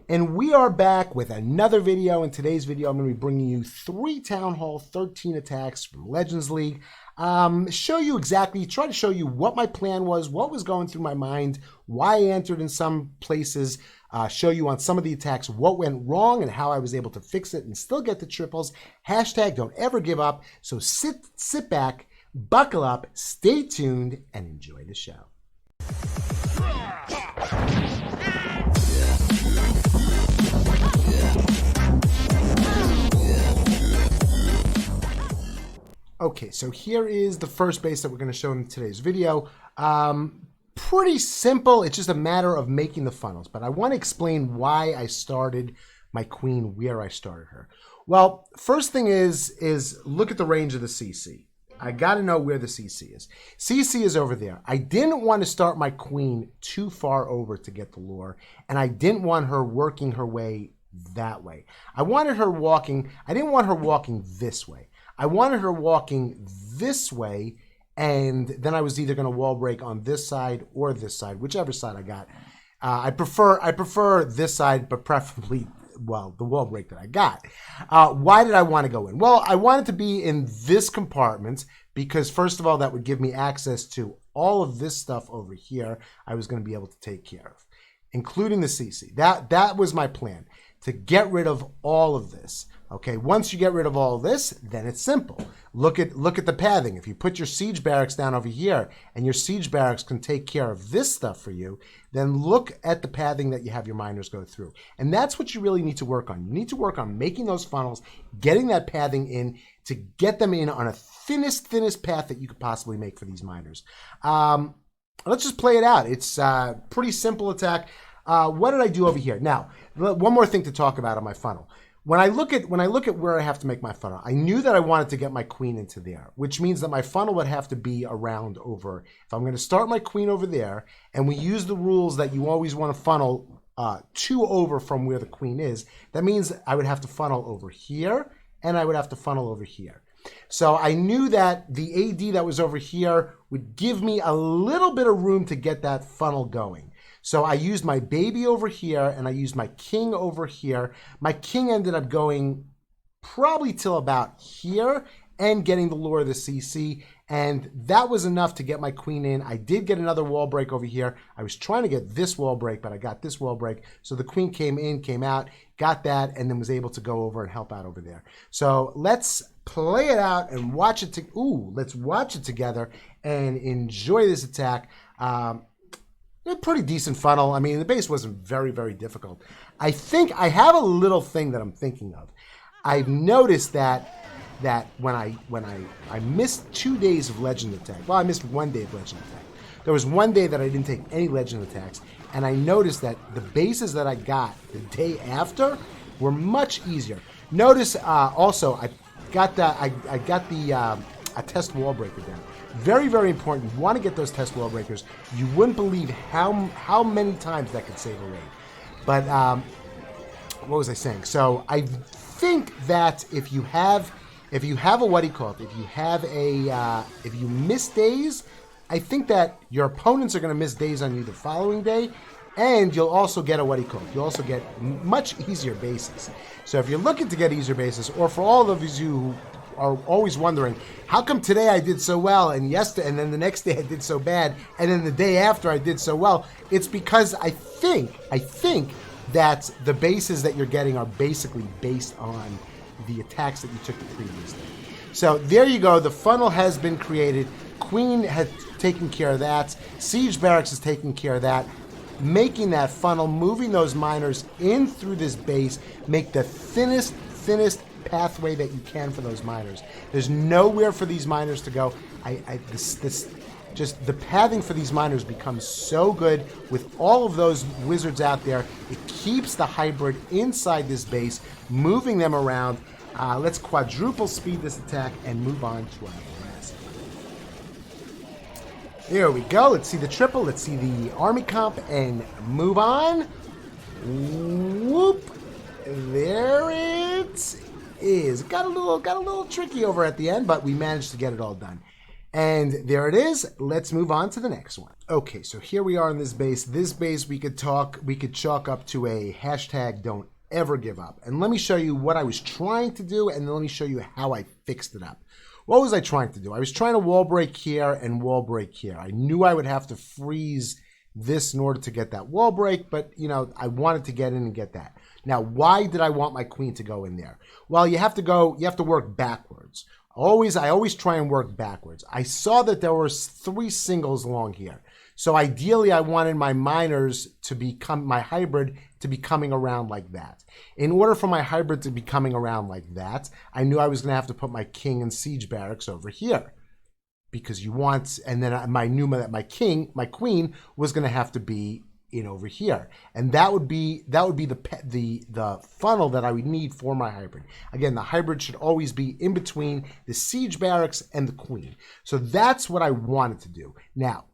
And we are back with another video. In today's video, I'm going to be bringing you 3 Town Hall 13 attacks from Legends League. Try to show you what my plan was, what was going through my mind, why I entered in some places, show you on some of the attacks what went wrong and how I was able to fix it and still get the triples. Hashtag don't ever give up. So sit back, buckle up, stay tuned, and enjoy the show. Okay, so here is the first base that we're going to show in today's video. Pretty simple. It's just a matter of making the funnels. But I want to explain why I started my queen where I started her. Well, first thing is look at the range of the CC. I got to know where the CC is. CC is over there. I didn't want to start my queen too far over to get the lure, and I didn't want her working her way that way. I didn't want her walking this way. I wanted her walking this way, and then I was either going to wall break on this side or this side, whichever side I got. I prefer this side, but preferably, well, the wall break that I got. Why did I want to go in? Well, I wanted to be in this compartment because, first of all, that would give me access to all of this stuff over here I was going to be able to take care of, including the CC. That was my plan, to get rid of all of this. Okay, once you get rid of all of this, then it's simple. Look at the pathing. If you put your siege barracks down over here and your siege barracks can take care of this stuff for you, then look at the pathing that you have your miners go through. And that's what you really need to work on. You need to work on making those funnels, getting that pathing in to get them in on a thinnest path that you could possibly make for these miners. Let's just play it out. It's a pretty simple attack. What did I do over here? Now, one more thing to talk about on my funnel. When I look at where I have to make my funnel, I knew that I wanted to get my queen into there, which means that my funnel would have to be around over. If I'm going to start my queen over there, and we use the rules that you always want to funnel 2 over from where the queen is, that means I would have to funnel over here, and I would have to funnel over here. So I knew that the AD that was over here would give me a little bit of room to get that funnel going. So I used my baby over here, and I used my king over here. My king ended up going probably till about here and getting the lure of the CC, and that was enough to get my queen in. I did get another wall break over here. I was trying to get this wall break, but I got this wall break. So the queen came in, came out, got that, and then was able to go over and help out over there. So let's play it out and watch it. Let's watch it together and enjoy this attack. A pretty decent funnel. I mean, the base wasn't very, very difficult. I think I have a little thing that I'm thinking of. I've noticed that when I missed 2 days of legend attack. Well, I missed 1 day of legend attack. There was 1 day that I didn't take any legend attacks, and I noticed that the bases that I got the day after were much easier. Notice also I got a test wall breaker down. Very, very important. You want to get those test wall breakers. You wouldn't believe how many times that could save a raid. But what was I saying? So I think that if you have a if you miss days, I think that your opponents are going to miss days on you the following day, and you'll also get you'll also get much easier bases. So if you're looking to get easier bases, or for all of you who are always wondering, how come today I did so well and then the next day I did so bad and then the day after I did so well? It's because I think that the bases that you're getting are basically based on the attacks that you took the previous day. So there you go. The funnel has been created. Queen has taken care of that. Siege Barracks is taking care of that. Making that funnel, moving those miners in through this base, make the thinnest pathway that you can for those miners. There's nowhere for these miners to go. Just the pathing for these miners becomes so good with all of those wizards out there. It keeps the hybrid inside this base, moving them around. Let's quadruple speed this attack and move on to our rest. There we go. Let's see the triple. Let's see the army comp and move on. Whoop. There it is. Got a little tricky over at the end, but we managed to get it all done. And there it is. Let's move on to the next one. Okay, so here we are in this base. This base we could chalk up to a hashtag don't ever give up. And let me show you what I was trying to do, and then let me show you how I fixed it up. What was I trying to do? I was trying to wall break here and wall break here. I knew I would have to freeze this in order to get that wall break, but you know, I wanted to get in and get that. Now, why did I want my queen to go in there? Well, you have to work backwards. I always try and work backwards. I saw that there were 3 singles along here. So ideally, I wanted my minors to become, my hybrid to be coming around like that. In order for my hybrid to be coming around like that, I knew I was going to have to put my king and siege barracks over here. Because you want, and then I knew that my queen was going to have to be in over here, and that would be the funnel that I would need for my hybrid. Again, the hybrid should always be in between the siege barracks and the queen. So that's what I wanted to do. Now,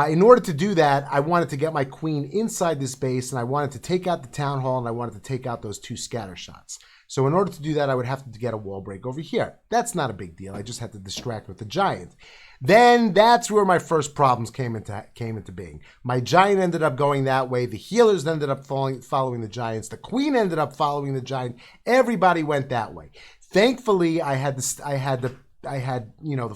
in order to do that, I wanted to get my queen inside this base, and I wanted to take out the town hall, and I wanted to take out those 2 scatter shots. So in order to do that, I would have to get a wall break over here. That's not a big deal. I just had to distract with the giant. Then that's where my first problems came into being. My giant ended up going that way. The healers ended up following the giants. The queen ended up following the giant. Everybody went that way. Thankfully, I had the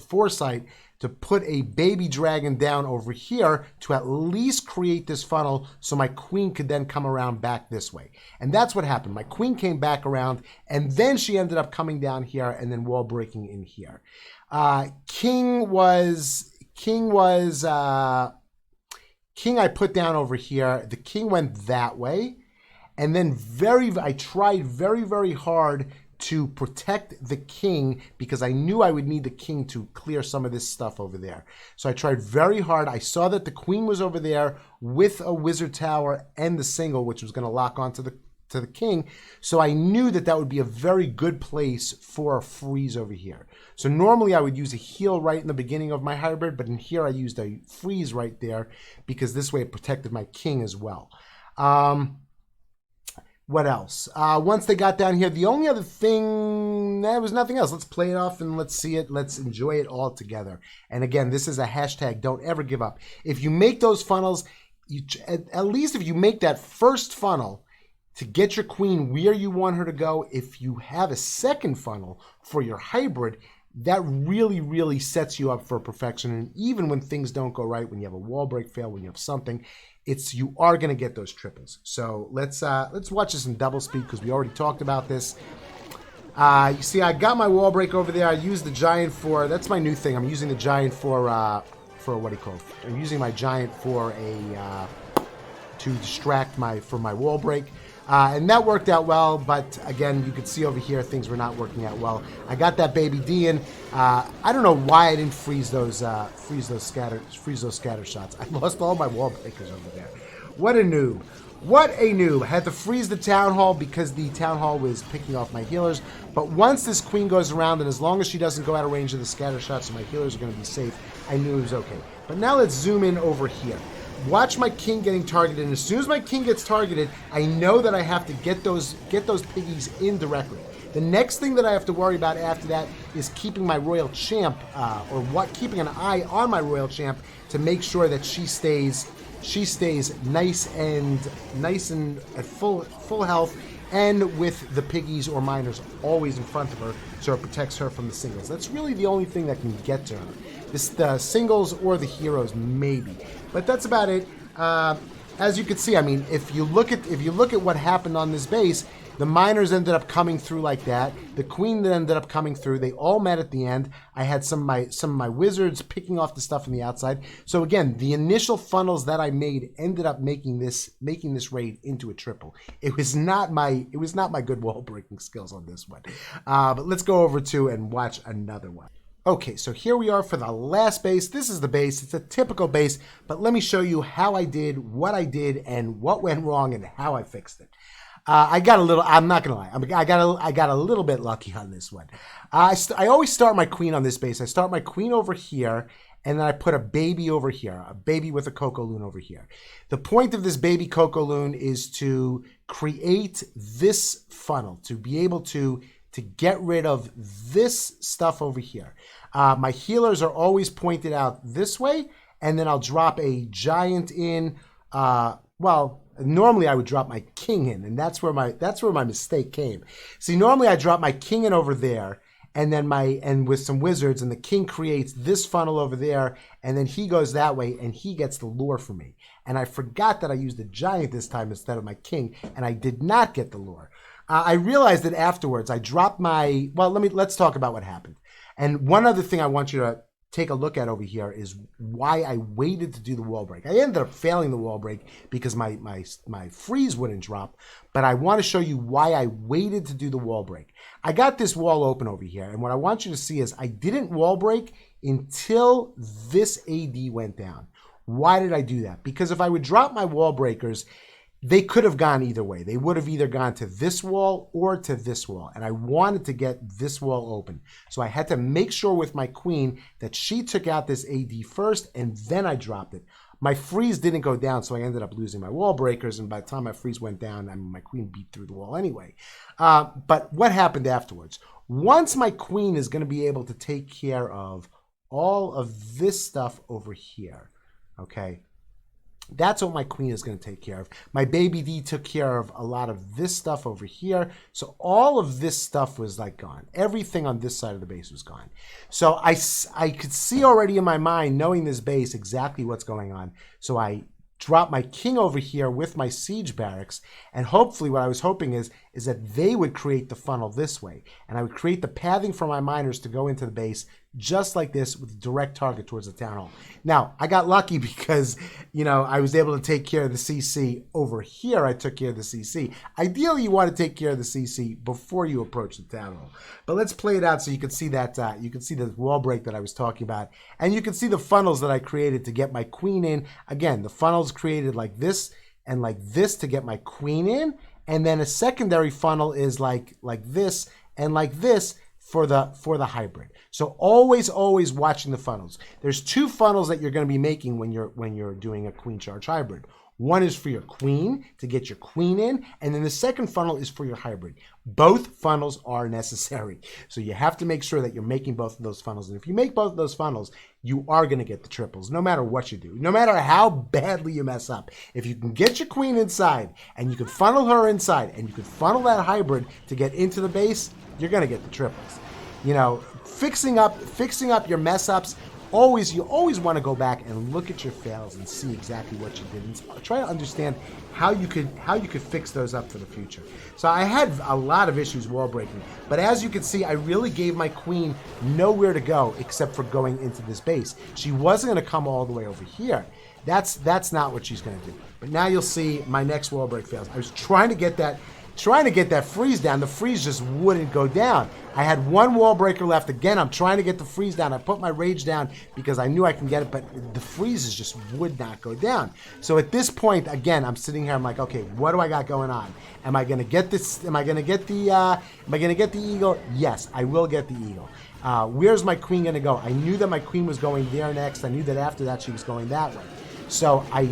foresight to put a baby dragon down over here to at least create this funnel so my queen could then come around back this way. And that's what happened. My queen came back around, and then she ended up coming down here and then wall breaking in here. King I put down over here. The king went that way. And then I tried very, very hard to protect the king because I knew I would need the king to clear some of this stuff over there. So I tried very hard. I saw that the queen was over there with a wizard tower and the single, which was going to lock onto the king. So I knew that would be a very good place for a freeze over here. So normally I would use a heal right in the beginning of my hybrid, but in here I used a freeze right there because this way it protected my king as well. What else? Once they got down here, the only other thing, there was nothing else. Let's play it off and let's see it. Let's enjoy it all together. And again, this is a hashtag don't ever give up. If you make those funnels, at least if you make that first funnel to get your queen where you want her to go, if you have a second funnel for your hybrid, that really, really sets you up for perfection. And even when things don't go right, when you have a wall break fail, when you have something, you are going to get those triples. So let's watch this in double speed because we already talked about this. You see, I got my wall break over there. I used the giant for, that's my new thing. I'm using the giant for what do you call it? I'm using my giant for to distract from my wall break. And that worked out well, but again, you could see over here things were not working out well. I got that baby D in. I don't know why I didn't freeze those scatter shots. I lost all my wall breakers over there. What a noob! What a noob! I had to freeze the town hall because the town hall was picking off my healers. But once this queen goes around, and as long as she doesn't go out of range of the scatter shots, so my healers are going to be safe, I knew it was okay. But now let's zoom in over here. Watch my king getting targeted, and as soon as my king gets targeted, I know that I have to get those piggies in directly. The next thing that I have to worry about after that is keeping my royal champ, keeping an eye on my royal champ to make sure that she stays nice and at full health, and with the piggies or miners always in front of her, so it protects her from the singles. That's really the only thing that can get to her. The singles or the heroes maybe, but that's about it. As you can see, I mean, if you look at what happened on this base, the miners ended up coming through like that. The queen that ended up coming through. They all met at the end. I had some of my wizards picking off the stuff on the outside. So again, the initial funnels that I made ended up making this raid into a triple. It was not my good wall breaking skills on this one. But let's go over to and watch another one. Okay, so here we are for the last base. This is the base. It's a typical base, but let me show you how I did, what I did, and what went wrong, and how I fixed it. I got a little, I'm not going to lie, I got a little bit lucky on this one. I always start my queen on this base. I start my queen over here, and then I put a baby over here, a baby with a cocoa loon over here. The point of this baby cocoa loon is to create this funnel, to be able to to get rid of this stuff over here. My healers are always pointed out this way, and then I'll drop a giant in. Well, normally I would drop my king in, and that's where my mistake came. See, normally I drop my king in over there, and then with some wizards, and the king creates this funnel over there, and then he goes that way, and he gets the lure for me. And I forgot that I used the giant this time instead of my king, and I did not get the lure. I realized that afterwards. I dropped my. Well, let's talk about what happened. And one other thing I want you to take a look at over here is why I waited to do the wall break. I ended up failing the wall break because my freeze wouldn't drop, but I want to show you why I waited to do the wall break. I got this wall open over here, and what I want you to see is I didn't wall break until this AD went down. Why did I do that? Because if I would drop my wall breakers, they could have gone either way. They would have either gone to this wall or to this wall. And I wanted to get this wall open. So I had to make sure with my queen that she took out this AD first, and then I dropped it. My freeze didn't go down, so I ended up losing my wall breakers. And by the time my freeze went down, my queen beat through the wall anyway. But what happened afterwards? Once my queen is going to be able to take care of all of this stuff over here, okay? That's what my queen is going to take care of. My baby D took care of a lot of this stuff over here. So all of this stuff was like gone. Everything on this side of the base was gone. So I could see already in my mind, knowing this base, exactly what's going on. So I dropped my king over here with my siege barracks. And hopefully what I was hoping is that they would create the funnel this way. And I would create the pathing for my miners to go into the base just like this with a direct target towards the town hall. Now, I got lucky because, I was able to take care of the CC over here. I took care of the CC. Ideally, you want to take care of the CC before you approach the town hall. But let's play it out so you can see that, you can see the wall break that I was talking about. And you can see the funnels that I created to get my queen in. Again, the funnels created like this and like this to get my queen in. And then a secondary funnel is like this and like this for the hybrid. So always watching the funnels. There's two funnels that you're going to be making when you're doing a queen charge hybrid. One is for your queen, to get your queen in, and then the second funnel is for your hybrid. Both funnels are necessary. So you have to make sure that you're making both of those funnels. And if you make both of those funnels, you are going to get the triples, no matter what you do. No matter how badly you mess up. If you can get your queen inside, and you can funnel her inside, and you can funnel that hybrid to get into the base, you're going to get the triples. Fixing up your mess ups. You always want to go back and look at your fails and see exactly what you did and try to understand how you could fix those up for the future. So I had a lot of issues wall breaking, but as you can see, I really gave my queen nowhere to go except for going into this base. She wasn't going to come all the way over here. That's not what she's going to do. But now you'll see my next wall break fails. I was trying to get that freeze down. The freeze just wouldn't go down. I had one wall breaker left. Again, I'm trying to get the freeze down. I put my rage down because I knew I can get it, but the freezes just would not go down. So at this point, again, I'm sitting here. I'm like, okay, what do I got going on? Am I going to get this? Am I going to get the eagle? Yes, I will get the eagle. Where's my queen going to go? I knew that my queen was going there next. I knew that after that she was going that way. So I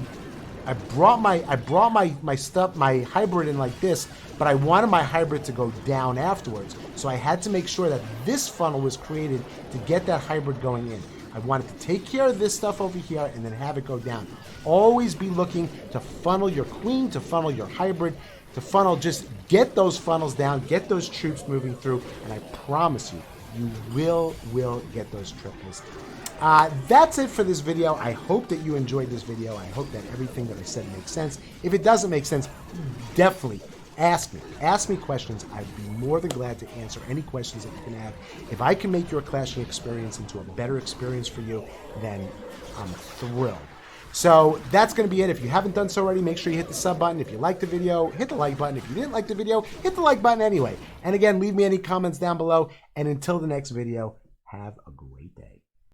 brought my stuff, my hybrid in like this, but I wanted my hybrid to go down afterwards. So I had to make sure that this funnel was created to get that hybrid going in. I wanted to take care of this stuff over here and then have it go down. Always be looking to funnel your queen, to funnel your hybrid, to funnel, just get those funnels down, get those troops moving through, and I promise you, you will get those triples. That's it for this video. I hope that you enjoyed this video. I hope that everything that I said makes sense. If it doesn't make sense, definitely ask me. Ask me questions. I'd be more than glad to answer any questions that you can have. If I can make your clashing experience into a better experience for you, then I'm thrilled. So that's going to be it. If you haven't done so already, make sure you hit the sub button. If you liked the video, hit the like button. If you didn't like the video, hit the like button anyway. And again, leave me any comments down below. And until the next video, have a great